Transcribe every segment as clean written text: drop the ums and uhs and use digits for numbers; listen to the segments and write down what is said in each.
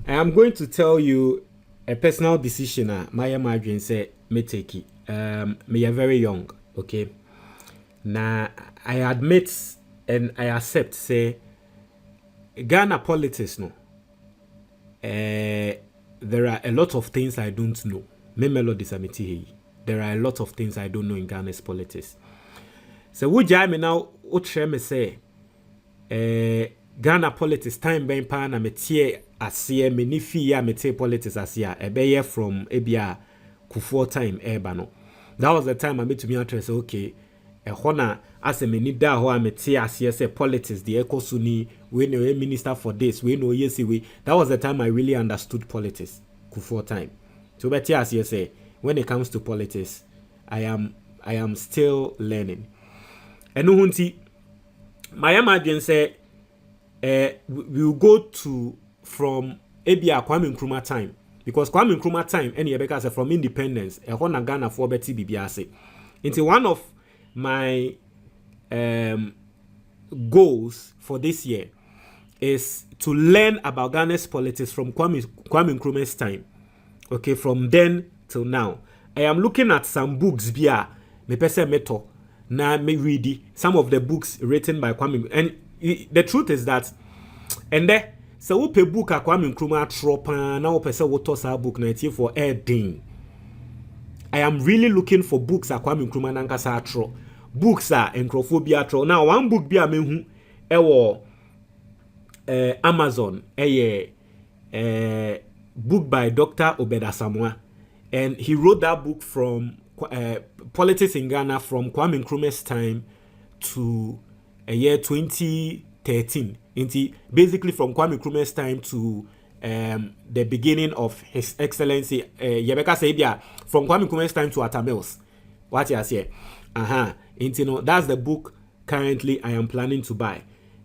I am going to tell you a personal decision. My margin say me take it. Me are very young, okay. Now I admit and I accept say Ghana politics no. There are a lot of things I don't know. Me melodies amiti. There are a lot of things I don't know in Ghana's politics. So would you me now? What share me say? Ghana politics time ben pa na metie ase me ni fi ya metie politics ase a ebeye from ebia Kufuor time eba no. That was the time I made to me interest okay. Hona as a many da ho metie ase say politics the ekosuni we no minister for this we no yes we. That was the time I really understood politics Kufuor time. So betie ase say when it comes to politics I am still learning. Enu hunti my imagine say we will go to from Ebia Kwame Nkrumah time because Kwame Nkrumah time any Ebeka from independence na Ghana for beti bibiase. Into one of my goals for this year is to learn about Ghana's politics from Kwame Nkrumah's time. Okay, from then till now. I am looking at some books via me pese meto na me read some of the books written by Kwame, and the truth is that and there so we pay book a Kwame Nkrumah tropa na we pese we toss our book 19 for adding. I am really looking for books a Kwame Nkrumah nankasa tro books are entrophobia tro. Now one book bi a me hu ewo Amazon book by Dr Samoa, and he wrote that book from politics in Ghana from Kwame Nkrumah's time to year 2013. Basically from Kwame Nkrumah's time to the beginning of His Excellency Yebeka Saibia, from Kwame Nkrumah's time to Atamils. What you say? That's the book currently I am planning to buy.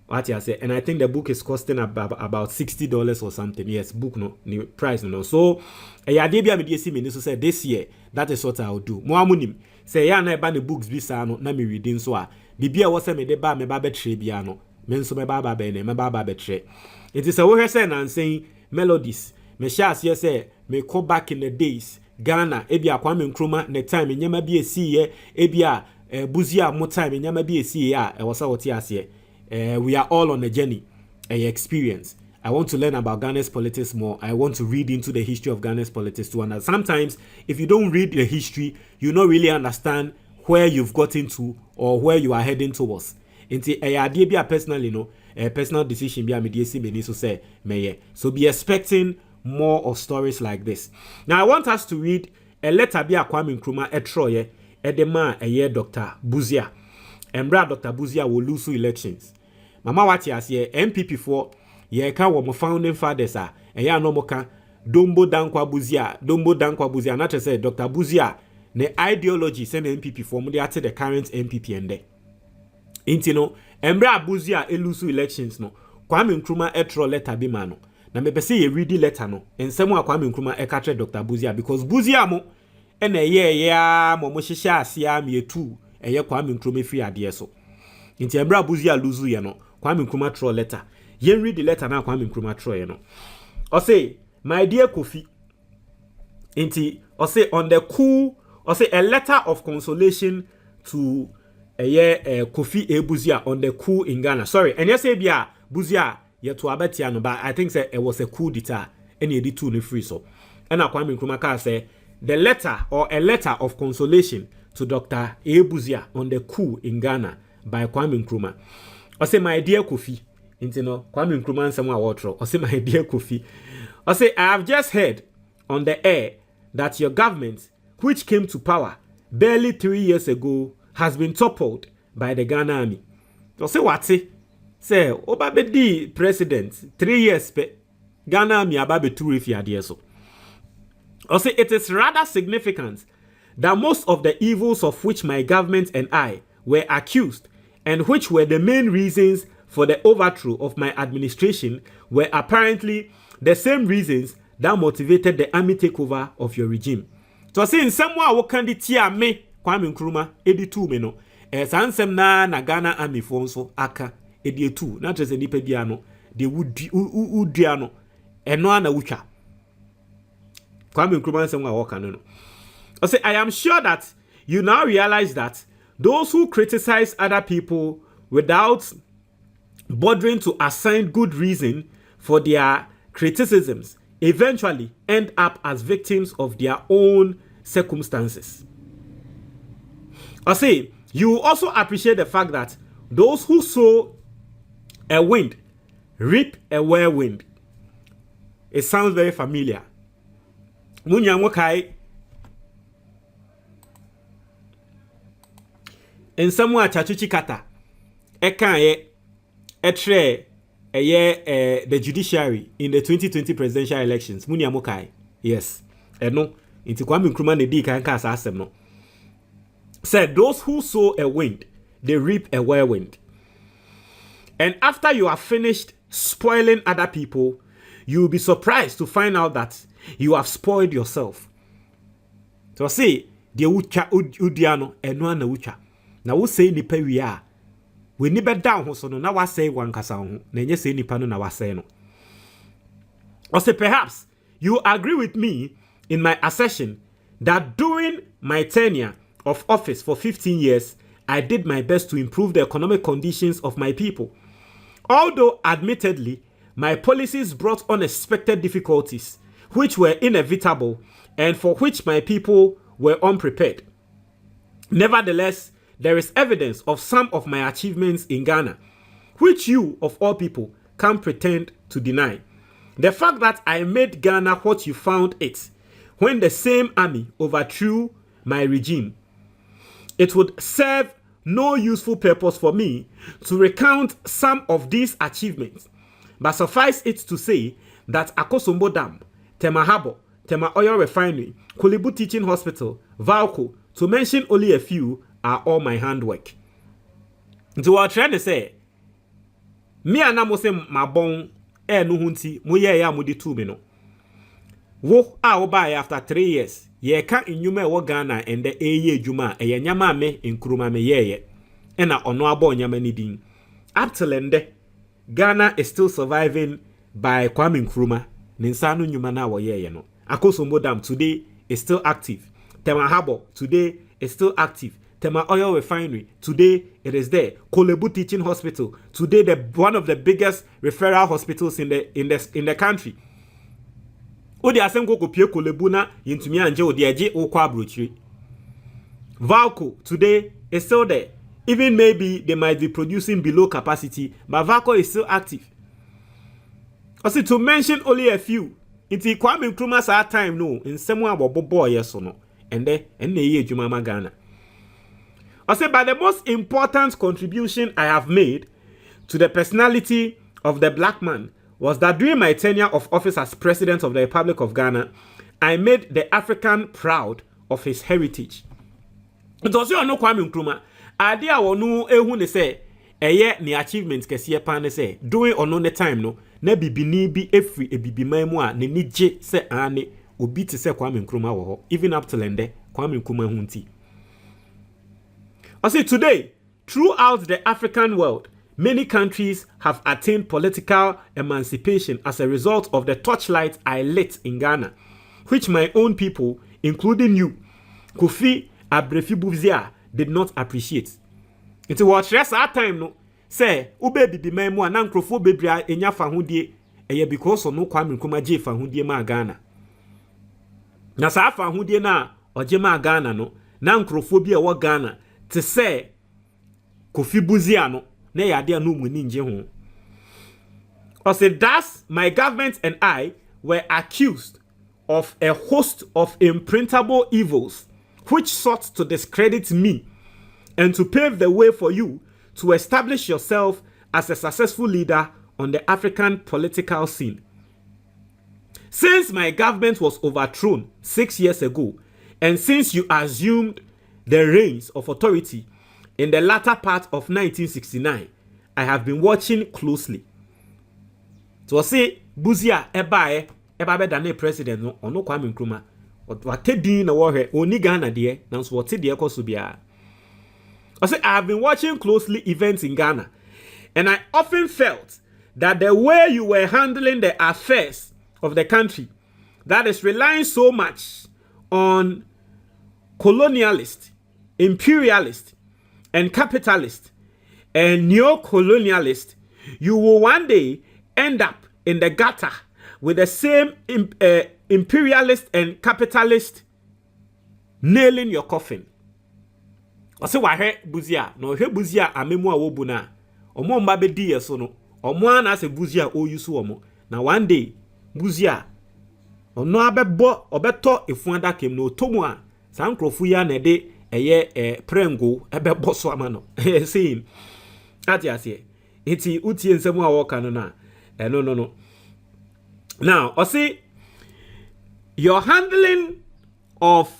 What you say? And I think the book is costing about $60 or something. Yes, book no price no. So say this year that is what I will do. Mo amunim say ya na eba the books bisa no na me reading so a bibia wo say me de ba me ba betre bia no me nso me ba be ne me ba betre. It is a wo say na saying melodies me sha ase say me go back in the days Ghana ebia Kwame Nkrumah ne time nyama bi esi ye ebia Busia mo time nyama bi esi ye a e wo say what ase. We are all on a journey, a experience. I want to learn about Ghana's politics more. I want to read into the history of Ghana's politics too. And sometimes, if you don't read the history, you don't really understand where you've gotten to or where you are heading towards. Personally, a personal decision so be expecting more of stories like this. Now, I want us to read a letter by Kwame Nkrumah etroye edema a year Dr Busia. And Dr Busia will lose elections. Mama wati asye NPP for ye ka wo mo founding fathers a ya no moka Dombo Dankwa Busia not to say Dr Busia ne ideology send NPP for mo dey at the current NPP ende. Intino Embra Busia elusu elections no Kwame Nkrumah etro letter bi ma no na me pese ye read letter no ensem a Kwame Nkrumah e ka tre Dr Busia because Busia mo e na ye ya mo hihia asia me etu eye Kwame Nkrumah free ade so nti Embra Busia luzu ye no Kwame Nkrumah throw letter. Yen read the letter now Kwame Nkrumah throw you know. Or say, my dear Kofi, inti, or say on the coup, or say a letter of consolation to Kofi Busia on the coup in Ghana. Sorry, and yes, Bia Busia ye to abetiano, but I think say it was a coup d'etat. Any edit two free so. And Kwame Nkrumah say the letter or a letter of consolation to Dr. Busia on the coup in Ghana by Kwame Nkrumah. I say, my dear Kofi, Kwame Nkrumah somewhere water. I say, my dear Kofi, I say, I have just heard on the air that your government, which came to power barely 3 years ago, has been toppled by the Ghana army. I say, what say? Say, Obabedi president, 3 years, Ghana army ababe 2 if you are there so. I say, it is rather significant that most of the evils of which my government and I were accused and which were the main reasons for the overthrow of my administration were apparently the same reasons that motivated the army takeover of your regime. So say in some way I can tia me Kwame Nkrumah editu me no sansem na Ghana army for so aka editu na just nipa bia no de udiano eno ana wucha. Kwame Nkrumah say wa work no. I say I am sure that you now realize that those who criticize other people without bothering to assign good reason for their criticisms eventually end up as victims of their own circumstances. I say, you also appreciate the fact that those who sow a wind reap a whirlwind. It sounds very familiar. Munyangokai in somewhere chachuchi kata ekaye etre the judiciary in the 2020 presidential elections. Munyamokai. Yes. No. Inti Kwame Nkrumah ne di kan kasa asem no. Said those who sow a wind, they reap a whirlwind. And after you are finished spoiling other people, you will be surprised to find out that you have spoiled yourself. So say the udiano eno na ucha. Na wo say nipa wi a we ni be down ho so no na wa say wan kasa ho na nye say nipa no na wa say no. Or say perhaps you agree with me in my assertion that during my tenure of office for 15 years, I did my best to improve the economic conditions of my people. Although, admittedly, my policies brought unexpected difficulties, which were inevitable and for which my people were unprepared. Nevertheless, there is evidence of some of my achievements in Ghana, which you, of all people, can't pretend to deny. The fact that I made Ghana what you found it, when the same army overthrew my regime, it would serve no useful purpose for me to recount some of these achievements, but suffice it to say that Akosombo Dam, Tema Harbour, Tema Oil Refinery, Kulibu Teaching Hospital, Valco, to mention only a few, are all my handwork. So what I'm trying to say, me and I say my bone, no hunti, mo ye ya mo di 2 me no. Wo a buy after 3 years. Ye ka inyume wo Ghana and the eye juma e nyama me Nkrumah me ye na ono abo nyama ni din. Up till ende, Ghana is still surviving by Kwame Nkrumah. Ninsanu nyuma na wo ye no. Akosombo Dam today is still active. Tema Harbour today is still active. Tema Oil Refinery today it is there. Kolebu Teaching Hospital today one of the biggest referral hospitals in the country. Odi asemko kopie Kolebu na yintumi anje odi eje okwa abrochiri. Valco today is still there. Even maybe they might be producing below capacity, but Valco is still active. Also, to mention only a few, inti Kwame Nkrumah's hard time no in someone about boy yes or no, and the year Jumama Ghana. Also, but the most important contribution I have made to the personality of the black man was that during my tenure of office as President of the Republic of Ghana, I made the African proud of his heritage. It was you know Kwame Nkrumah. Idea wonu ehu ne say eye ni achievements kesiye pan ne say doing ono ne time no na bibini bi efri ebibiman mu a ne nije se ane obi te se Kwame Nkrumah wo ho even up till ende Kwame Nkrumah hu nti. I say today throughout the African world many countries have attained political emancipation as a result of the torchlight I lit in Ghana, which my own people, including you, Kofi Dr Busia, did not appreciate. It was rest our time no say ube bibi memu na nkrofo bebria enya fahudie eye because no Kwame Nkrumah je fahudie ma Ghana. Na sa fahudie na oje ma Ghana no na nkrofo bi e wo Ghana te say Kofi Busia no na yade anu mu ni nje ho. Or say thus my government and I were accused of a host of imprintable evils which sought to discredit me and to pave the way for you to establish yourself as a successful leader on the African political scene. Since my government was overthrown 6 years ago, and since you assumed the reins of authority in the latter part of 1969, I have been watching closely. So say, Busia eba dane president no ono Kwame Nkrumah. Wate din na wo hwe oni Ghana de na so wote de ekoso bia. I say I have been watching closely events in Ghana, and I often felt that the way you were handling the affairs of the country that is relying so much on colonialist, imperialist, and capitalist, and neo-colonialist, you will one day end up in the gutter with the same imperialist and capitalist nailing your coffin. I say, why Busia? No, he Busia, a memoir wobuna. Omo mbabe di yesono. Omo ana se Busia o yusu omo. Na one day, Busia, ono abebo, obeto ifuanda kem no tomwa. Sa nkrofu ya na de eye prengo ebebo so amano. Saying, ati ase. Iti uti ensemu a woka no na. No. Now, I see your handling of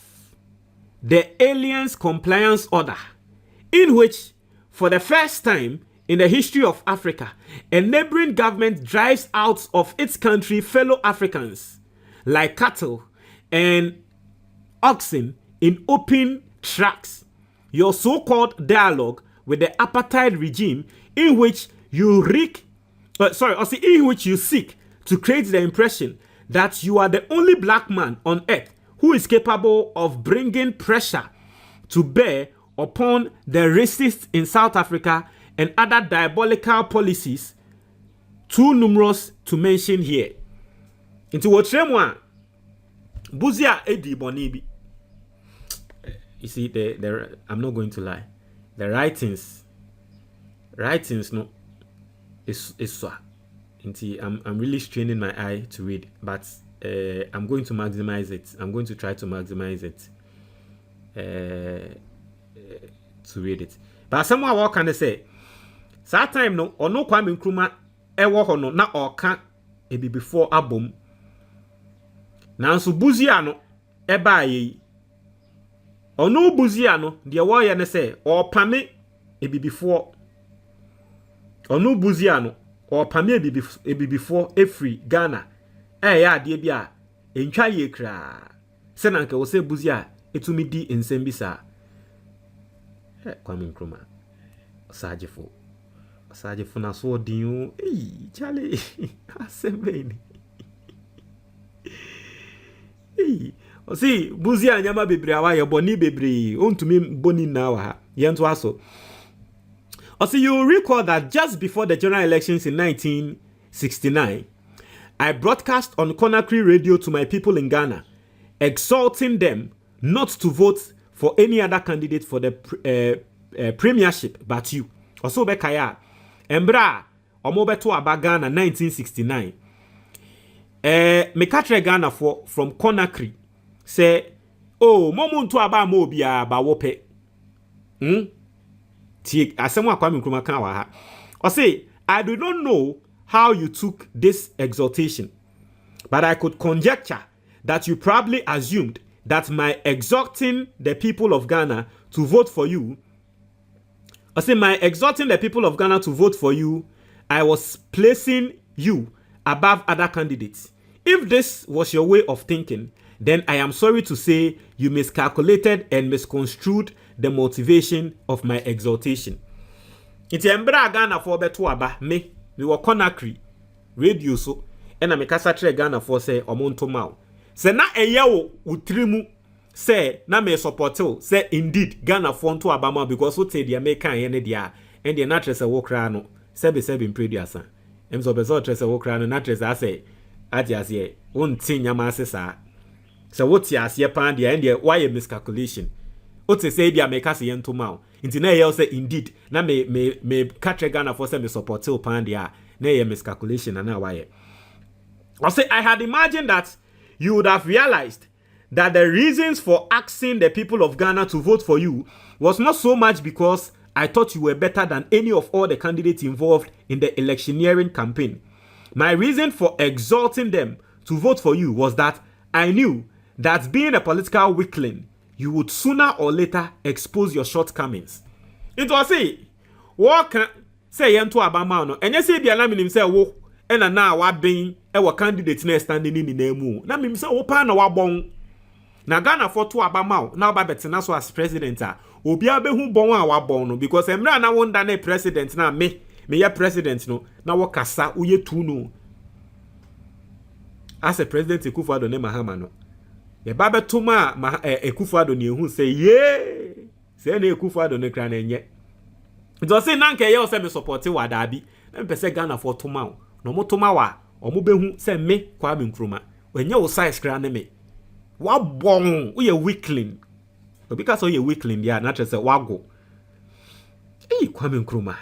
the Aliens Compliance Order, in which, for the first time in the history of Africa, a neighboring government drives out of its country fellow Africans like cattle and oxen in open tracks. Your so-called dialogue with the apartheid regime, in which you in which you seek to create the impression that you are the only black man on earth who is capable of bringing pressure to bear upon the racists in South Africa and other diabolical policies too numerous to mention here. Into what Busia edi bonibi. You see, I'm not going to lie. The writings no is so. I'm really straining my eye to read, but I'm going to maximize it. I'm going to try to maximize it to read it. But someone what can they say? That time no, or no Kwame Nkrumah ewo hono na oka ebi before album. Na nso Busia no eba yi. Ono Busia no de wo ye ne say o pame ebi before. Ono Busia no o pame ebi before every Ghana. Ya ade bia entwa ye kra. Se na nke wo se Busia etumi di ensem bi sa. Kwame Nkrumah. Sajefo na so din chale asembeni. O si Busia nyama bebre awa ye boni bebre ontumi boni na wa ha yento aso. O si you recall that just before the general elections in 1969, I broadcast on Conakry radio to my people in Ghana, exhorting them not to vote for any other candidate for the premiership but you. Also bekaya embra omobeto aba Ghana 1969. Me katre Ghana from Conakry say, oh momuntu aba mo bia ba wope. Ti asemo Kwame Nkrumah kan wa ha. O say, I do not know how you took this exhortation, but I could conjecture that you probably assumed that my exhorting the people of Ghana to vote for you, I was placing you above other candidates. If this was your way of thinking, then I am sorry to say you miscalculated and misconstrued the motivation of my exhortation. It's embra Ghana for beto aba me were Conakry radio so and I kasa tre Ghana for say omonto maw. Se na eyewo utrimu say na me supporto say indeed Ghana for to abama because what say the American yen dia and the natress wo kra no sebe imprediasa. Em so beso tress wo kra no natress ase atias ye wonti nyama asesa. So what ya ase pan dia and why a miscalculation. What say the American yen to maw. Inti na ye say indeed na me katre Ghana for say me supporto pan dia na ye miscalculation na why. I say I had imagined that you would have realized that the reasons for asking the people of Ghana to vote for you was not so much because I thought you were better than any of all the candidates involved in the electioneering campaign. My reason for exhorting them to vote for you was that I knew that being a political weakling, you would sooner or later expose your shortcomings. It was say, what can say yento abama no? And you say be alarming himself wo and na wa ben e wa candidate na standing in the name. Na me say wo pa na wa bon. Na Ghana for to abama na ba betena so as president a obi abehu bon a wa bon no because emra na wonda na president na me ye president no na wo kasa uye tu no. as a president Akufo-Addo ne Mahama no ye ba betoma Akufo-Addo ne hu say ye say na Akufo-Addo ne kra na enye do say nanka ye o say me support wada bi na pese Ghana for toma no mo toma wa o mo behu say me Kwame Nkrumah enye wo size kra ne me wa bon wo ye weakling because you weakling ya na say wago Kwame Nkrumah.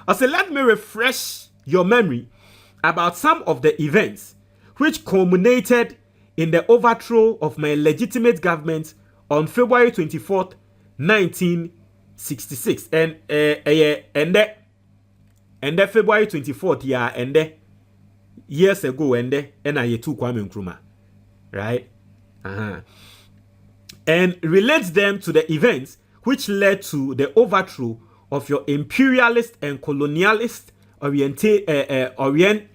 I say, let me refresh your memory about some of the events which culminated in the overthrow of my legitimate government on February 24th, 1966. And the February 24th, yeah, and the years ago, and I took Kwame Nkrumah, right? And relates them to the events which led to the overthrow of your imperialist and colonialist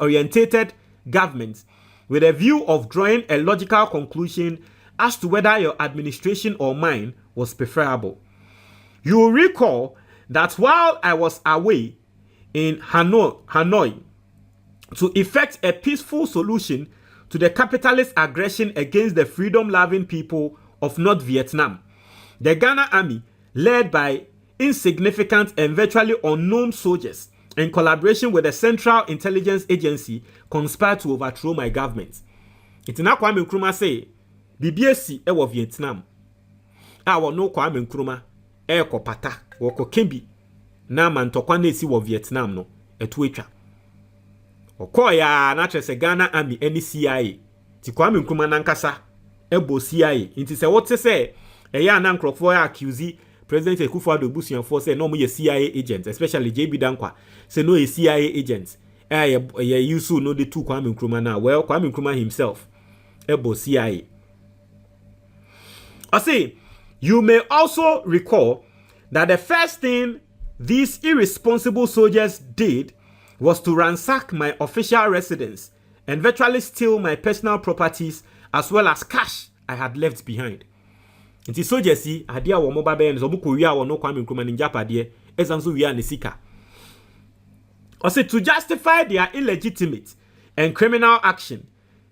orientated government, with a view of drawing a logical conclusion as to whether your administration or mine was preferable. You will recall that while I was away in Hanoi to effect a peaceful solution to the capitalist aggression against the freedom-loving people of North Vietnam, the Ghana Army, led by insignificant and virtually unknown soldiers in collaboration with the Central Intelligence Agency, conspired to overthrow my government. It's now Kwame Nkrumah say, BBSC ewo Vietnam. Awo no Kwame Nkrumah ko pata woko kembi na mantokwa na esi wo Vietnam no etu etwa. Okoya na trese Ghana Army any CIA. Ti Kwame Nkrumah nankasa ebo CIA. Inti se wote se eya na nkrofo ya accuse President Akufo-Addo Busia for say no mo ye CIA agents, especially JB Dankwa say no a CIA agents. Ye yusu no the two Kwame Nkrumah now. Well, Kwame Nkrumah himself ebo CIA. I say, you may also recall that the first thing these irresponsible soldiers did was to ransack my official residence and virtually steal my personal properties as well as cash I had left behind. Nti soldiers see adia wo moba be nzo buko wi a wo no Kwame Nkrumah njapa de ezanso wi a ne sika. Or say to justify their illegitimate and criminal action,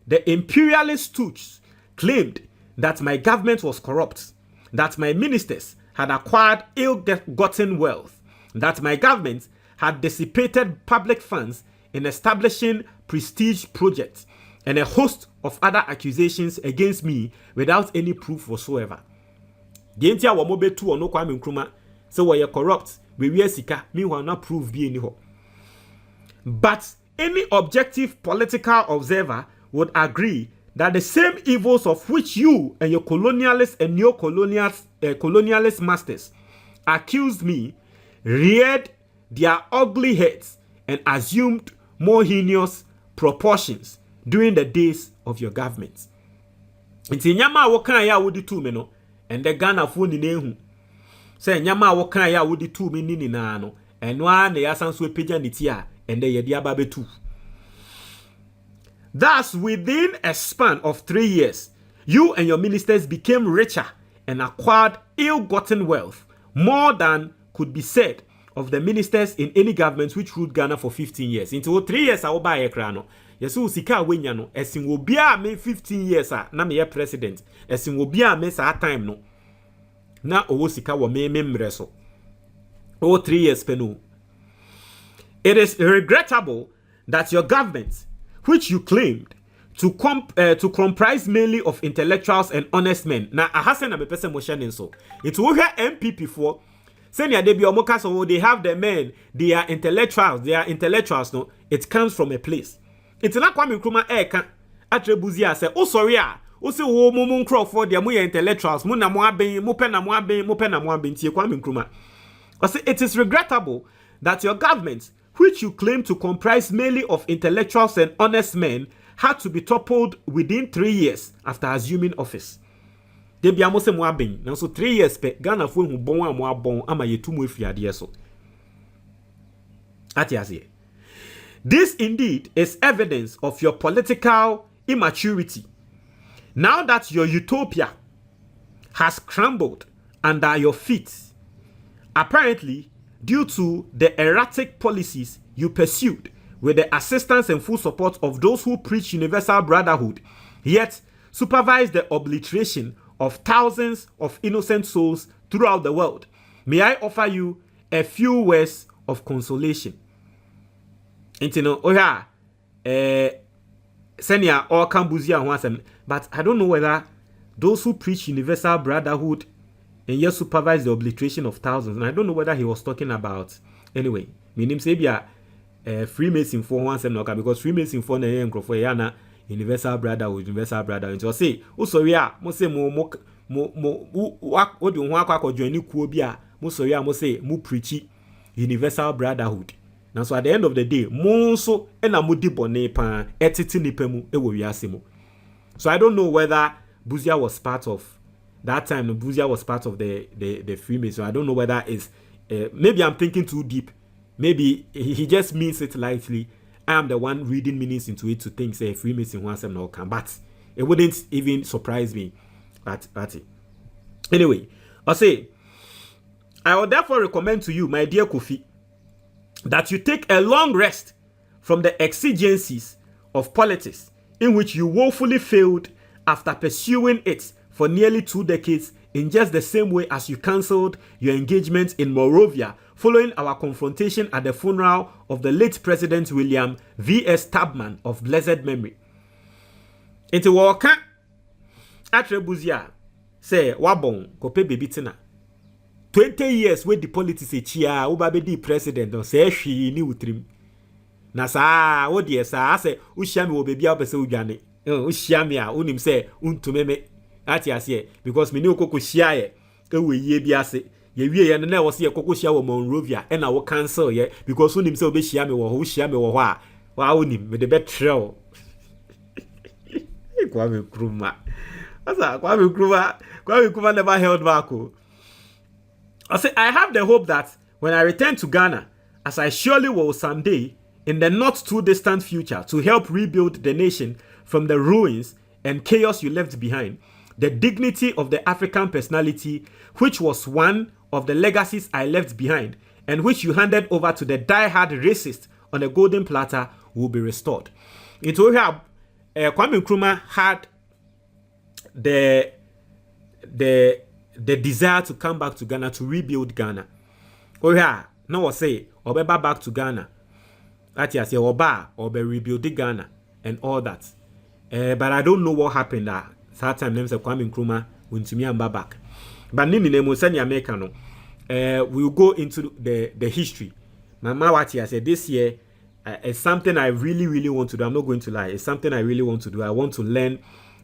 the imperialist stooges claimed that my government was corrupt, that my ministers had acquired ill-gotten wealth, that my government had dissipated public funds in establishing prestige projects, and a host of other accusations against me without any proof whatsoever. Gentia wa mobe tu ono Kwame Nkrumah say we corrupt, we sika, meanwhile not prove be any ho. But any objective political observer would agree that the same evils of which you and your colonialist and colonialist masters accused me reared their ugly heads and assumed more heinous proportions during the days of your government. Nti nyama wokan ya wodi tu me no, and the Ghana fo ni nehu. Say nyama wokan ya wodi tu me ni na no, eno a na yasanso epagya ni ti a, and the yedi aba betu. Thus, within a span of 3 years, you and your ministers became richer and acquired ill-gotten wealth, more than could be said of the ministers in any government which ruled Ghana for 15 years. Into 3 years, I will buy a crown. Yes, we see car win no. Esin will be a me 15 years, na me president. Esin will be a me sa time no. Na owo sika wo me mreso. 3 years penu. It is regrettable that your government, which you claimed to comprise mainly of intellectuals and honest men. Now, I have seen a person motion so. It will hear NPP for senior they be omoka, they have the men, they are intellectuals, no. It comes from a place. It's not Kwame Nkrumah can Dr Busia say, oh sorry, say wo mo Crawford, they are intellectuals, mo na mo aben, mo pen na mo aben tie Kwame Nkrumah. I say it is regrettable that your government, which you claim to comprise mainly of intellectuals and honest men, had to be toppled within 3 years after assuming office. They be amose mo aben. Now so 3 years pe Ghana fo hu bon a mo abon ama yetu mo afiade so. Atiase. This indeed is evidence of your political immaturity. Now that your utopia has crumbled under your feet, apparently due to the erratic policies you pursued with the assistance and full support of those who preach universal brotherhood, yet supervise the obliteration of thousands of innocent souls throughout the world, may I offer you a few words of consolation. Senior or Busia wants them, but I don't know whether those who preach universal brotherhood and yet supervise the obliteration of thousands, and I don't know whether he was talking about anyway. My name is Freemason for once and because Freemason for the universal brotherhood, universal brotherhood. So say, oh sorry, mo say mo what do you want join you kuobia, mo sorry, mo say mo preachy universal brotherhood. Now so at the end of the day, mo so ena mo di bone pa etiti nipa mu e wo wiase mo. So I don't know whether Busia was part of that time. Busia was part of the Freemason. I don't know whether it's maybe I'm thinking too deep. Maybe he just means it lightly. I am the one reading meanings into it to think say Freemason wants them now come, but it wouldn't even surprise me. But anyway, I'll say I would therefore recommend to you, my dear Kofi, that you take a long rest from the exigencies of politics in which you woefully failed after pursuing it for nearly 2 decades in just the same way as you cancelled your engagement in Monrovia following our confrontation at the funeral of the late President William V.S. Tubman of blessed memory. Into Waka Dr Busia say wabon kope baby tina 20 years with the politics a chia ubabedi president no say hwi ni utrim na saa wo de saa say uhyia me wo baby abese udwane uhyia me a unim say untumeme ati ase because me ni okoko hyia ye ewe yie bi ase ye wie ye no na wo se ye kokko hyia wo Monrovia e na wo cancel ye because unim say obehyia me wo ho hyia me wo ho a wa unim me de betrel Kwame Nkrumah asa Kwame Nkrumah never held back. I say, I have the hope that when I return to Ghana, as I surely will someday, in the not too distant future, to help rebuild the nation from the ruins and chaos you left behind, the dignity of the African personality, which was one of the legacies I left behind, and which you handed over to the die-hard racist on a golden platter, will be restored. It will have Kwame Nkrumah had the desire to come back to Ghana to rebuild Ghana. Oh yeah, now I say Obeba back to Ghana. That is Oba or be rebuilding Ghana and all that. But I don't know what happened that time names of Kwame Nkrumah went to me and back. But Nini Nemo Sani Americano. We'll go into the history. Mama Wati, I said this year it's something I really want to do. I'm not going to lie. It's something I really want to do. I want to learn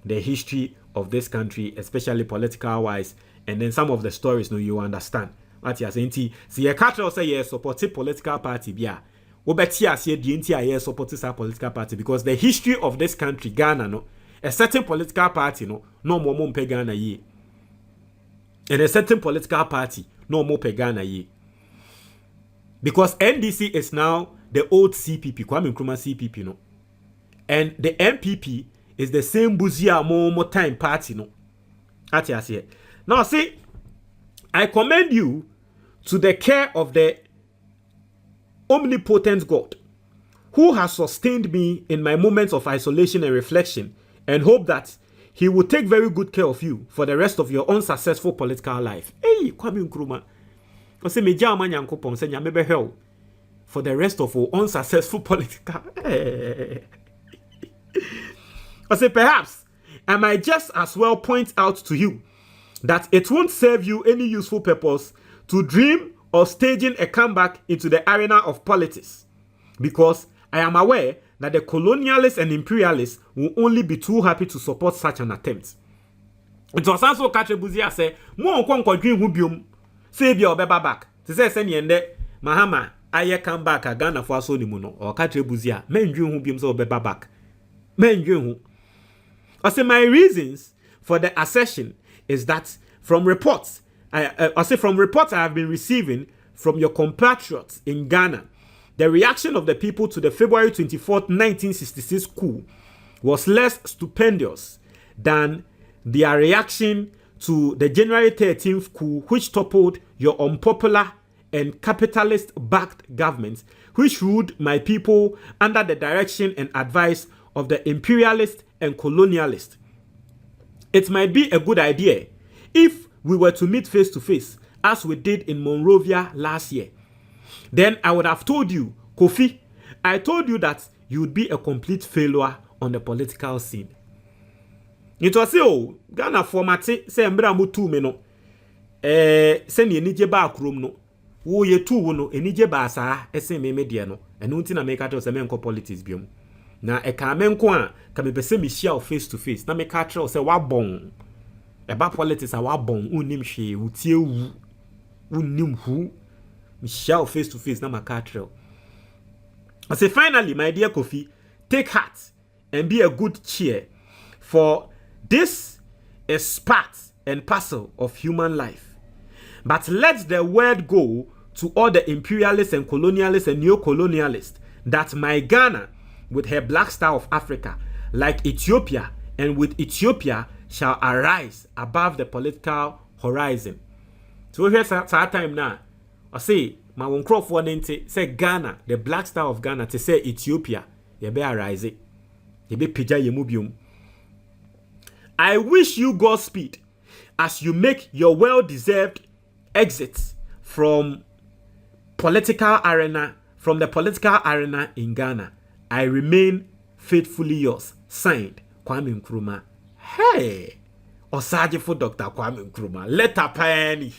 the history of this country, especially political wise, and then some of the stories you understand. What you are saying, see, a catcher say yes, support political party, yeah. Obeti say the yes, support this political party because the history of this country, Ghana, no, a certain political party, no more pe Ghana ye, and a certain political party, no more pe Ghana ye, because NDC is now the old CPP, Kwame Nkrumah CPP, no, and the NPP is the same Busia more time party, no. Now see, I commend you to the care of the omnipotent God who has sustained me in my moments of isolation and reflection, and hope that he will take very good care of you for the rest of your unsuccessful political life. Hey, Kwame Nkrumah. I say, Meja Amanyankopon say nyamebe hell for the rest of your unsuccessful political. I say, perhaps I might just as well point out to you that it won't serve you any useful purpose to dream of staging a comeback into the arena of politics, because I am aware that the colonialists and imperialists will only be too happy to support such an attempt. It was also Dr Busia say, "Mo nko dream hu biom, say bi obeba back." To say yende Mahama aye come back a Ghana for so ni mu no, or Dr Busia, men dream hu biom say obeba back. Men dream hu. I say my reasons for the assertion is that from reports I have been receiving from your compatriots in Ghana, the reaction of the people to the February 24th, 1966 coup was less stupendous than their reaction to the January 13th coup, which toppled your unpopular and capitalist-backed government, which ruled my people under the direction and advice of the imperialist and colonialist. It might be a good idea if we were to meet face to face, as we did in Monrovia last year. Then I would have told you, Kofi, I told you that you would be a complete failure on the political scene. It was Ghana formati say mbra mu tu me no. Se ne enije ba akrom no. Wo ye tu no enije ba saa ese me de no. Eno nti na make at say menko politics biom. Na e ka menko a ka me pese me share face to face. Na me ka tell say wa bon. E ba politics a wa bon unim hwe utie wu. Unim hu. Me share face to face na ma ka tell. I say finally, my dear Kofi, take heart and be a good cheer, for this is part and parcel of human life. But let the word go to all the imperialists and colonialists and neo-colonialists that my Ghana, with her black star of Africa, like Ethiopia, and with Ethiopia, shall arise above the political horizon. So here's our time now. I say, my one crop for say Ghana, the black star of Ghana, to say Ethiopia, ye be arise. Ye be pija ye mubium. I wish you Godspeed as you make your well-deserved exit from the political arena in Ghana. I remain faithfully yours. Signed, Kwame Nkrumah. Hey, Osaje for Dr. Kwame Nkrumah. Letter penny.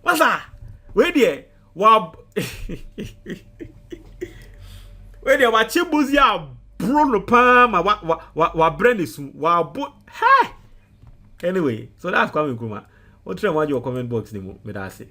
What's that? Where there? Wab. Where there? Dr Busia Bruno Palm. Wa brain is wa but. Hey. Anyway, so that's Kwame Nkrumah. What try want your comment box? Nimo, me that say.